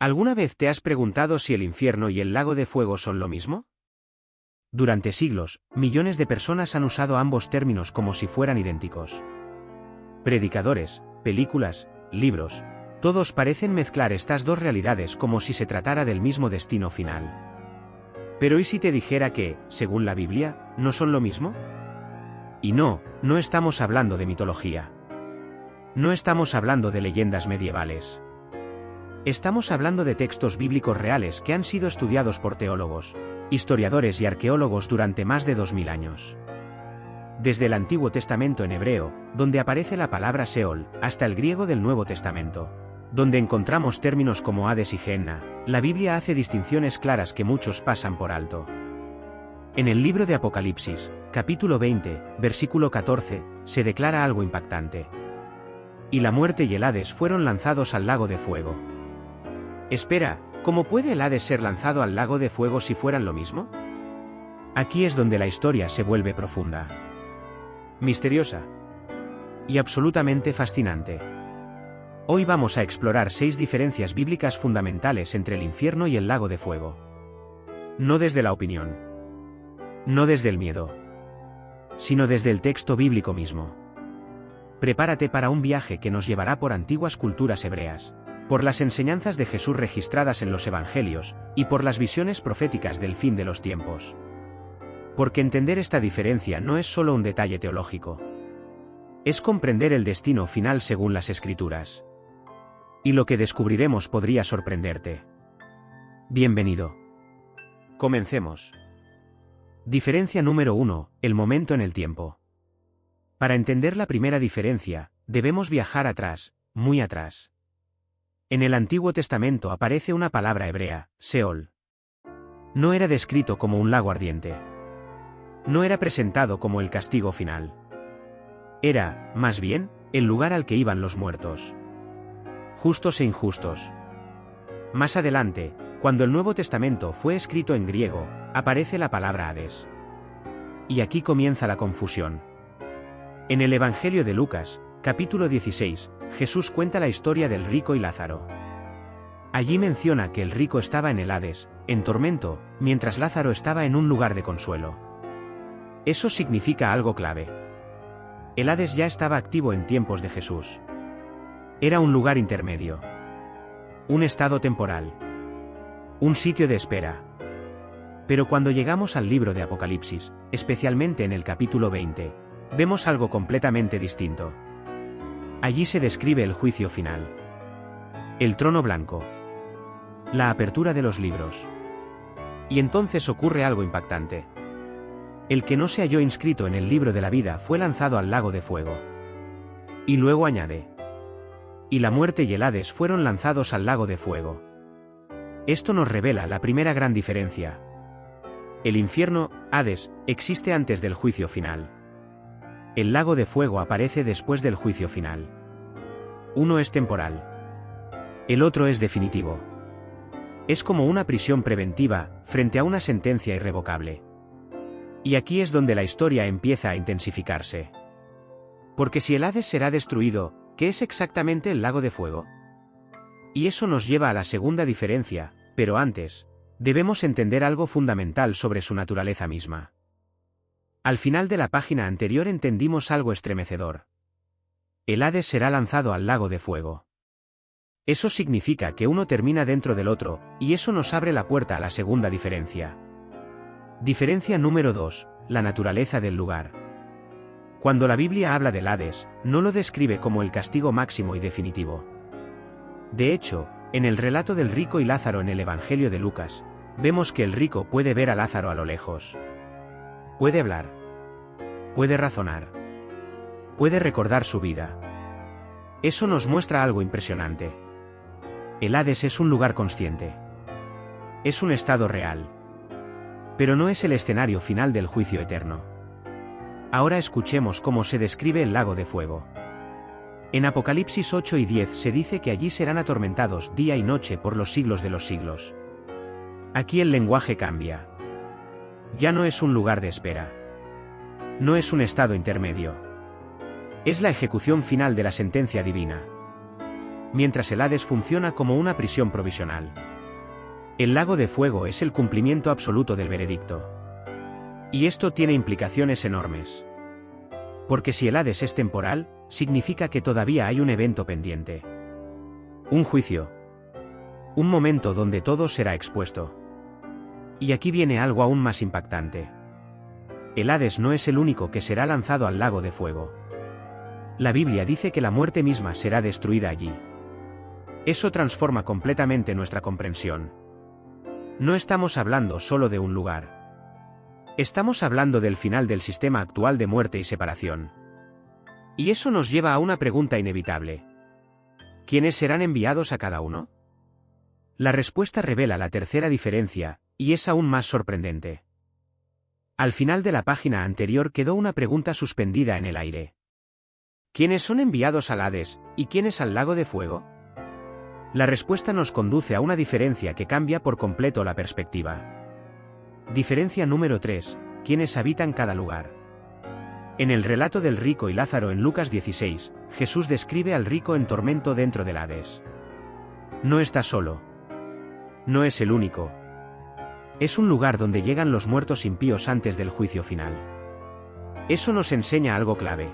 ¿Alguna vez te has preguntado si el infierno y el lago de fuego son lo mismo? Durante siglos, millones de personas han usado ambos términos como si fueran idénticos. Predicadores, películas, libros, todos parecen mezclar estas dos realidades como si se tratara del mismo destino final. Pero ¿y si te dijera que, según la Biblia, no son lo mismo? Y no estamos hablando de mitología. No estamos hablando de leyendas medievales. Estamos hablando de textos bíblicos reales que han sido estudiados por teólogos, historiadores y arqueólogos durante más de 2000 años. Desde el Antiguo Testamento en hebreo, donde aparece la palabra Seol, hasta el griego del Nuevo Testamento, donde encontramos términos como Hades y Gehenna, la Biblia hace distinciones claras que muchos pasan por alto. En el libro de Apocalipsis, capítulo 20, versículo 14, se declara algo impactante. Y la muerte y el Hades fueron lanzados al lago de fuego. Espera, ¿cómo puede el Hades ser lanzado al lago de fuego si fueran lo mismo? Aquí es donde la historia se vuelve profunda, misteriosa y absolutamente fascinante. Hoy vamos a explorar 6 diferencias bíblicas fundamentales entre el infierno y el lago de fuego. No desde la opinión, no desde el miedo, sino desde el texto bíblico mismo. Prepárate para un viaje que nos llevará por antiguas culturas hebreas, por las enseñanzas de Jesús registradas en los Evangelios, y por las visiones proféticas del fin de los tiempos. Porque entender esta diferencia no es solo un detalle teológico. Es comprender el destino final según las Escrituras. Y lo que descubriremos podría sorprenderte. Bienvenido. Comencemos. Diferencia número 1, el momento en el tiempo. Para entender la primera diferencia, debemos viajar atrás, muy atrás. En el Antiguo Testamento aparece una palabra hebrea, Seol. No era descrito como un lago ardiente. No era presentado como el castigo final. Era, más bien, el lugar al que iban los muertos. Justos e injustos. Más adelante, cuando el Nuevo Testamento fue escrito en griego, aparece la palabra Hades. Y aquí comienza la confusión. En el Evangelio de Lucas, capítulo 16, Jesús cuenta la historia del rico y Lázaro. Allí menciona que el rico estaba en el Hades, en tormento, mientras Lázaro estaba en un lugar de consuelo. Eso significa algo clave. El Hades ya estaba activo en tiempos de Jesús. Era un lugar intermedio. Un estado temporal. Un sitio de espera. Pero cuando llegamos al libro de Apocalipsis, especialmente en el capítulo 20, vemos algo completamente distinto. Allí se describe el juicio final. El trono blanco. La apertura de los libros. Y entonces ocurre algo impactante. El que no se halló inscrito en el libro de la vida fue lanzado al lago de fuego. Y luego añade: y la muerte y el Hades fueron lanzados al lago de fuego. Esto nos revela la primera gran diferencia. El infierno, Hades, existe antes del juicio final. El lago de fuego aparece después del juicio final. Uno es temporal. El otro es definitivo. Es como una prisión preventiva, frente a una sentencia irrevocable. Y aquí es donde la historia empieza a intensificarse. Porque si el Hades será destruido, ¿qué es exactamente el lago de fuego? Y eso nos lleva a la segunda diferencia, pero antes, debemos entender algo fundamental sobre su naturaleza misma. Al final de la página anterior entendimos algo estremecedor. El Hades será lanzado al lago de fuego. Eso significa que uno termina dentro del otro, y eso nos abre la puerta a la segunda diferencia. Diferencia número 2, la naturaleza del lugar. Cuando la Biblia habla del Hades, no lo describe como el castigo máximo y definitivo. De hecho, en el relato del rico y Lázaro en el Evangelio de Lucas, vemos que el rico puede ver a Lázaro a lo lejos. Puede hablar. Puede razonar. Puede recordar su vida. Eso nos muestra algo impresionante. El Hades es un lugar consciente. Es un estado real. Pero no es el escenario final del juicio eterno. Ahora escuchemos cómo se describe el lago de fuego. En Apocalipsis 8 y 10 se dice que allí serán atormentados día y noche por los siglos de los siglos. Aquí el lenguaje cambia. Ya no es un lugar de espera. No es un estado intermedio. Es la ejecución final de la sentencia divina. mientras el Hades funciona como una prisión provisional. El lago de fuego es el cumplimiento absoluto del veredicto. Y esto tiene implicaciones enormes. Porque si el Hades es temporal, significa que todavía hay un evento pendiente. Un juicio. Un momento donde todo será expuesto. Y aquí viene algo aún más impactante. El Hades no es el único que será lanzado al lago de fuego. La Biblia dice que la muerte misma será destruida allí. Eso transforma completamente nuestra comprensión. No estamos hablando solo de un lugar. Estamos hablando del final del sistema actual de muerte y separación. Y eso nos lleva a una pregunta inevitable. ¿Quiénes serán enviados a cada uno? La respuesta revela la tercera diferencia, y es aún más sorprendente. Al final de la página anterior quedó una pregunta suspendida en el aire. ¿Quiénes son enviados al Hades, y quiénes al lago de fuego? La respuesta nos conduce a una diferencia que cambia por completo la perspectiva. Diferencia número 3. ¿Quiénes habitan cada lugar? En el relato del rico y Lázaro en Lucas 16, Jesús describe al rico en tormento dentro del Hades. No está solo. No es el único. Es un lugar donde llegan los muertos impíos antes del juicio final. Eso nos enseña algo clave.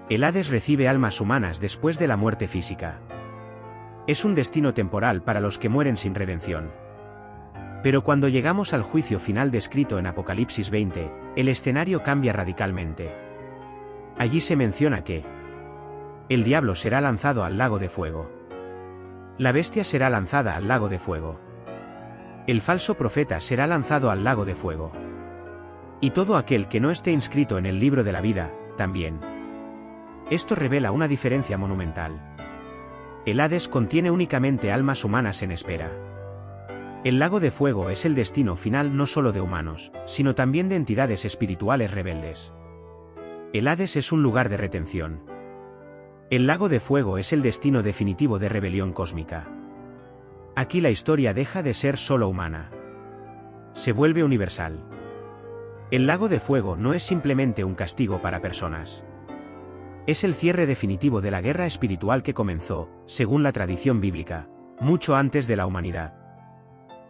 El Hades recibe almas humanas después de la muerte física. Es un destino temporal para los que mueren sin redención. Pero cuando llegamos al juicio final descrito en Apocalipsis 20, el escenario cambia radicalmente. Allí se menciona que el diablo será lanzado al lago de fuego. La bestia será lanzada al lago de fuego. El falso profeta será lanzado al lago de fuego. Y todo aquel que no esté inscrito en el libro de la vida, también. Esto revela una diferencia monumental. El Hades contiene únicamente almas humanas en espera. El lago de fuego es el destino final no solo de humanos, sino también de entidades espirituales rebeldes. El Hades es un lugar de retención. El lago de fuego es el destino definitivo de rebelión cósmica. Aquí la historia deja de ser solo humana. Se vuelve universal. El lago de fuego no es simplemente un castigo para personas. Es el cierre definitivo de la guerra espiritual que comenzó, según la tradición bíblica, mucho antes de la humanidad.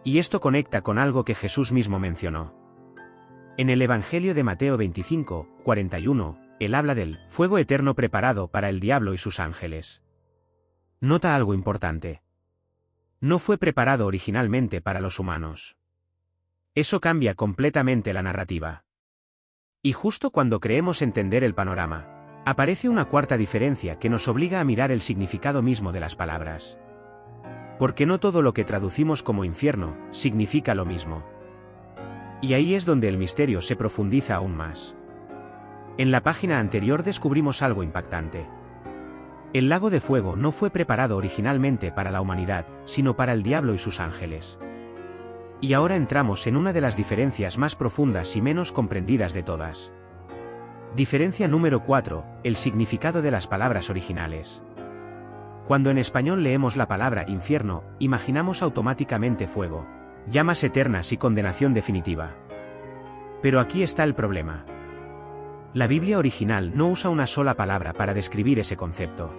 Y esto conecta con algo que Jesús mismo mencionó. En el Evangelio de Mateo 25, 41, él habla del fuego eterno preparado para el diablo y sus ángeles. Nota algo importante. No fue preparado originalmente para los humanos. Eso cambia completamente la narrativa. Y justo cuando creemos entender el panorama, aparece una cuarta diferencia que nos obliga a mirar el significado mismo de las palabras. Porque no todo lo que traducimos como infierno significa lo mismo. Y ahí es donde el misterio se profundiza aún más. En la página anterior descubrimos algo impactante. El lago de fuego no fue preparado originalmente para la humanidad, sino para el diablo y sus ángeles. Y ahora entramos en una de las diferencias más profundas y menos comprendidas de todas. Diferencia número 4, el significado de las palabras originales. Cuando en español leemos la palabra infierno, imaginamos automáticamente fuego, llamas eternas y condenación definitiva. Pero aquí está el problema. La Biblia original no usa una sola palabra para describir ese concepto.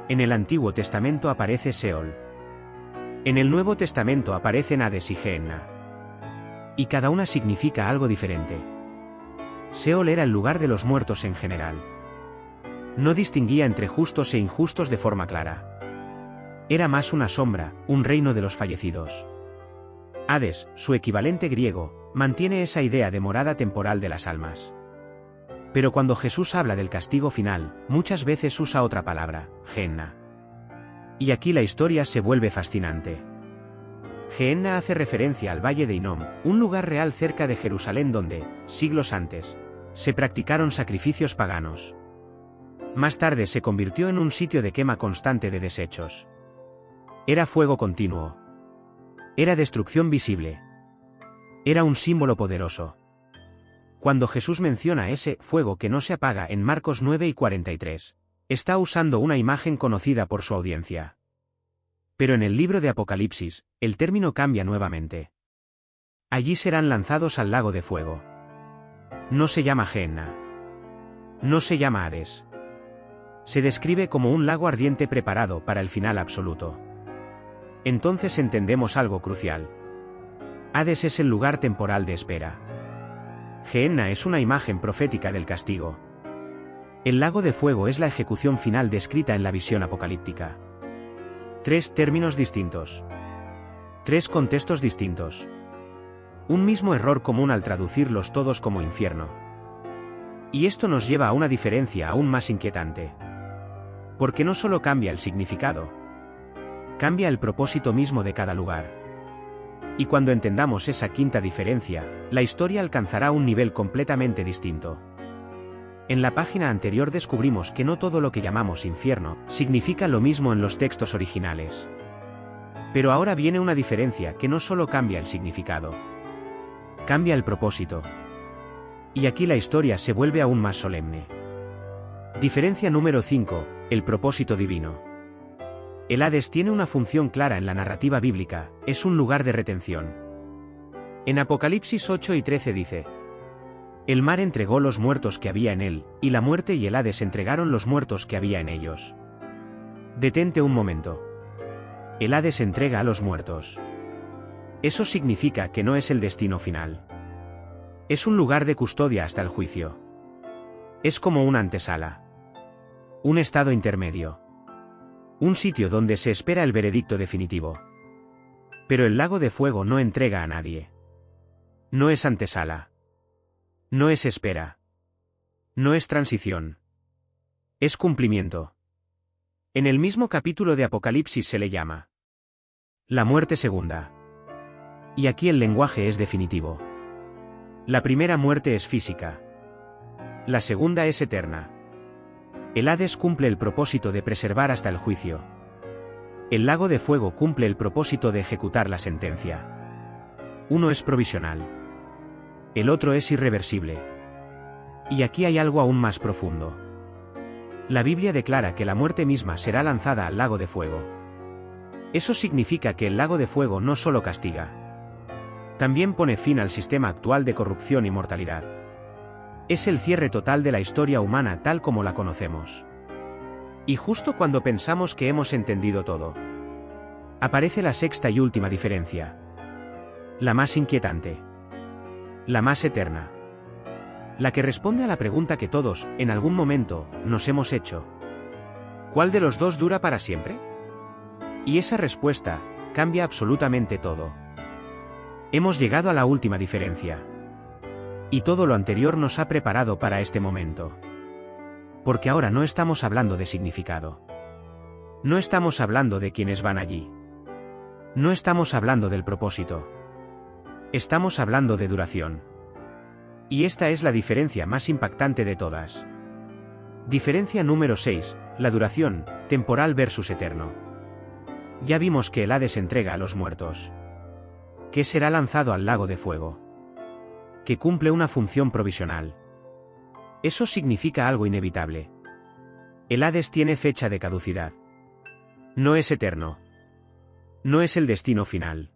En el Antiguo Testamento aparece Seol. En el Nuevo Testamento aparecen Hades y Gehenna. Y cada una significa algo diferente. Seol era el lugar de los muertos en general. No distinguía entre justos e injustos de forma clara. Era más una sombra, un reino de los fallecidos. Hades, su equivalente griego, mantiene esa idea de morada temporal de las almas. Pero cuando Jesús habla del castigo final, muchas veces usa otra palabra, Gehenna. Y aquí la historia se vuelve fascinante. Gehenna hace referencia al Valle de Hinnom, un lugar real cerca de Jerusalén donde, siglos antes, se practicaron sacrificios paganos. Más tarde se convirtió en un sitio de quema constante de desechos. Era fuego continuo. Era destrucción visible. Era un símbolo poderoso. Cuando Jesús menciona ese fuego que no se apaga en Marcos 9 y 43, está usando una imagen conocida por su audiencia. Pero en el libro de Apocalipsis, el término cambia nuevamente. Allí serán lanzados al lago de fuego. No se llama Gehenna. No se llama Hades. Se describe como un lago ardiente preparado para el final absoluto. Entonces entendemos algo crucial. Hades es el lugar temporal de espera. Gehenna es una imagen profética del castigo. El lago de fuego es la ejecución final descrita en la visión apocalíptica. 3 términos distintos. 3 contextos distintos. Un mismo error común al traducirlos todos como infierno. Y esto nos lleva a una diferencia aún más inquietante. Porque no solo cambia el significado, cambia el propósito mismo de cada lugar. Y cuando entendamos esa quinta diferencia, la historia alcanzará un nivel completamente distinto. En la página anterior descubrimos que no todo lo que llamamos infierno significa lo mismo en los textos originales. Pero ahora viene una diferencia que no solo cambia el significado, cambia el propósito. Y aquí la historia se vuelve aún más solemne. Diferencia número 5, el propósito divino. El Hades tiene una función clara en la narrativa bíblica, es un lugar de retención. En Apocalipsis 8 y 13 dice: el mar entregó los muertos que había en él, y la muerte y el Hades entregaron los muertos que había en ellos. Detente un momento. El Hades entrega a los muertos. Eso significa que no es el destino final. Es un lugar de custodia hasta el juicio. Es como una antesala. Un estado intermedio. Un sitio donde se espera el veredicto definitivo. Pero el lago de fuego no entrega a nadie. No es antesala. No es espera. No es transición. Es cumplimiento. En el mismo capítulo de Apocalipsis se le llama la muerte segunda. Y aquí el lenguaje es definitivo. La primera muerte es física. La segunda es eterna. El Hades cumple el propósito de preservar hasta el juicio. El lago de fuego cumple el propósito de ejecutar la sentencia. Uno es provisional. El otro es irreversible. Y aquí hay algo aún más profundo. La Biblia declara que la muerte misma será lanzada al lago de fuego. Eso significa que el lago de fuego no solo castiga, también pone fin al sistema actual de corrupción y mortalidad. Es el cierre total de la historia humana tal como la conocemos. Y justo cuando pensamos que hemos entendido todo, aparece la sexta y última diferencia. La más inquietante. La más eterna. La que responde a la pregunta que todos, en algún momento, nos hemos hecho. ¿Cuál de los dos dura para siempre? Y esa respuesta cambia absolutamente todo. Hemos llegado a la última diferencia. Y todo lo anterior nos ha preparado para este momento. Porque ahora no estamos hablando de significado. No estamos hablando de quienes van allí. No estamos hablando del propósito. Estamos hablando de duración. Y esta es la diferencia más impactante de todas. Diferencia número 6, la duración, temporal versus eterno. Ya vimos que el Hades entrega a los muertos. Que será lanzado al lago de fuego. Que cumple una función provisional. Eso significa algo inevitable. El Hades tiene fecha de caducidad. No es eterno. No es el destino final.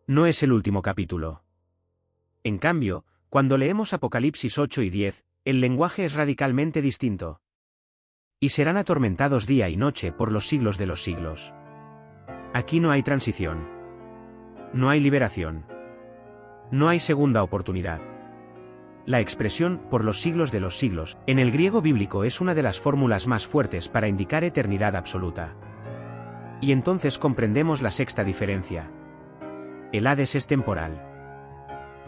No es el último capítulo. En cambio, cuando leemos Apocalipsis 8 y 10, el lenguaje es radicalmente distinto. Y serán atormentados día y noche por los siglos de los siglos. Aquí no hay transición. No hay liberación. No hay segunda oportunidad. La expresión, por los siglos de los siglos, en el griego bíblico es una de las fórmulas más fuertes para indicar eternidad absoluta. Y entonces comprendemos la sexta diferencia. El Hades es temporal.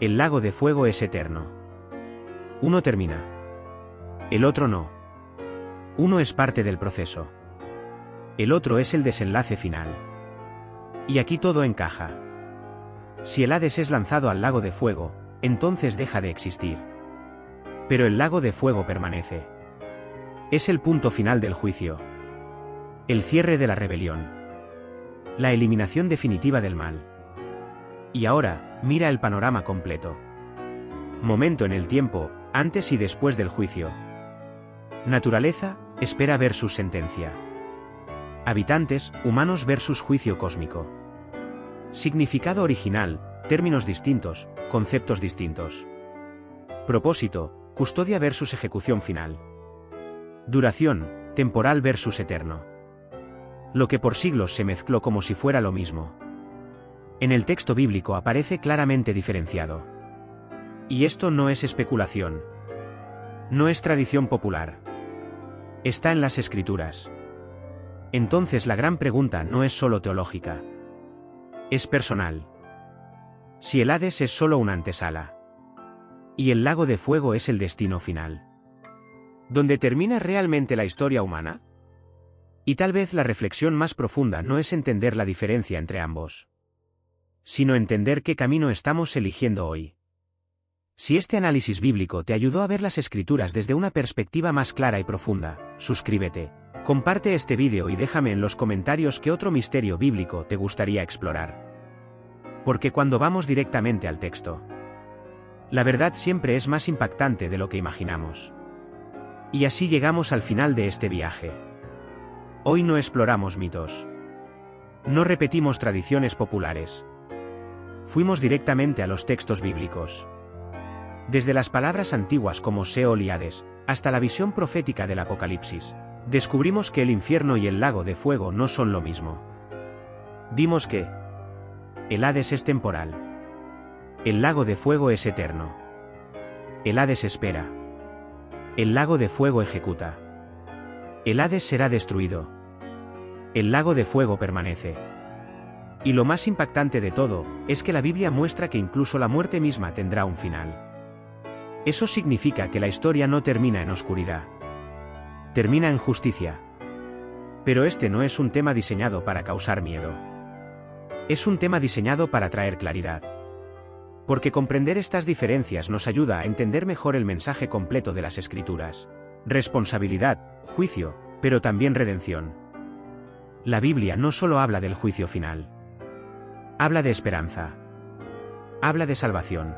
El lago de fuego es eterno. Uno termina. El otro no. Uno es parte del proceso. El otro es el desenlace final. Y aquí todo encaja. Si el Hades es lanzado al lago de fuego, entonces deja de existir. Pero el lago de fuego permanece. Es el punto final del juicio. El cierre de la rebelión. La eliminación definitiva del mal. Y ahora, mira el panorama completo. Momento en el tiempo, antes y después del juicio. Naturaleza, espera versus sentencia. Habitantes, humanos versus juicio cósmico. Significado original, términos distintos, conceptos distintos. Propósito, custodia versus ejecución final. Duración, temporal versus eterno. Lo que por siglos se mezcló como si fuera lo mismo. En el texto bíblico aparece claramente diferenciado. Y esto no es especulación. No es tradición popular. Está en las Escrituras. Entonces la gran pregunta no es solo teológica. Es personal. Si el Hades es solo una antesala. Y el lago de fuego es el destino final. ¿Dónde termina realmente la historia humana? Y tal vez la reflexión más profunda no es entender la diferencia entre ambos, sino entender qué camino estamos eligiendo hoy. Si este análisis bíblico te ayudó a ver las Escrituras desde una perspectiva más clara y profunda, suscríbete, comparte este vídeo y déjame en los comentarios qué otro misterio bíblico te gustaría explorar. Porque cuando vamos directamente al texto, la verdad siempre es más impactante de lo que imaginamos. Y así llegamos al final de este viaje. Hoy no exploramos mitos. No repetimos tradiciones populares. Fuimos directamente a los textos bíblicos. Desde las palabras antiguas como Seol y Hades, hasta la visión profética del Apocalipsis, descubrimos que el infierno y el lago de fuego no son lo mismo. Vimos que el Hades es temporal. El lago de fuego es eterno. El Hades espera. El lago de fuego ejecuta. El Hades será destruido. El lago de fuego permanece. Y lo más impactante de todo, es que la Biblia muestra que incluso la muerte misma tendrá un final. Eso significa que la historia no termina en oscuridad. Termina en justicia. Pero este no es un tema diseñado para causar miedo. Es un tema diseñado para traer claridad. Porque comprender estas diferencias nos ayuda a entender mejor el mensaje completo de las Escrituras. Responsabilidad, juicio, pero también redención. La Biblia no solo habla del juicio final. Habla de esperanza. Habla de salvación.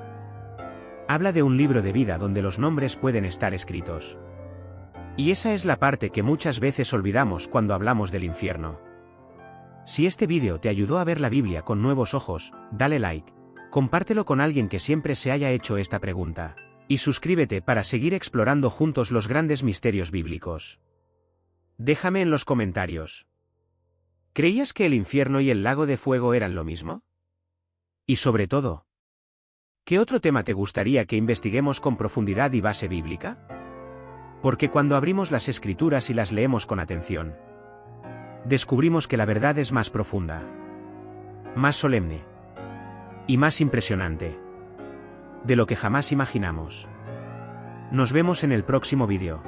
Habla de un libro de vida donde los nombres pueden estar escritos. Y esa es la parte que muchas veces olvidamos cuando hablamos del infierno. Si este vídeo te ayudó a ver la Biblia con nuevos ojos, dale like, compártelo con alguien que siempre se haya hecho esta pregunta, y suscríbete para seguir explorando juntos los grandes misterios bíblicos. Déjame en los comentarios. ¿Creías que el infierno y el lago de fuego eran lo mismo? Y sobre todo, ¿qué otro tema te gustaría que investiguemos con profundidad y base bíblica? Porque cuando abrimos las Escrituras y las leemos con atención, descubrimos que la verdad es más profunda, más solemne y más impresionante de lo que jamás imaginamos. Nos vemos en el próximo vídeo.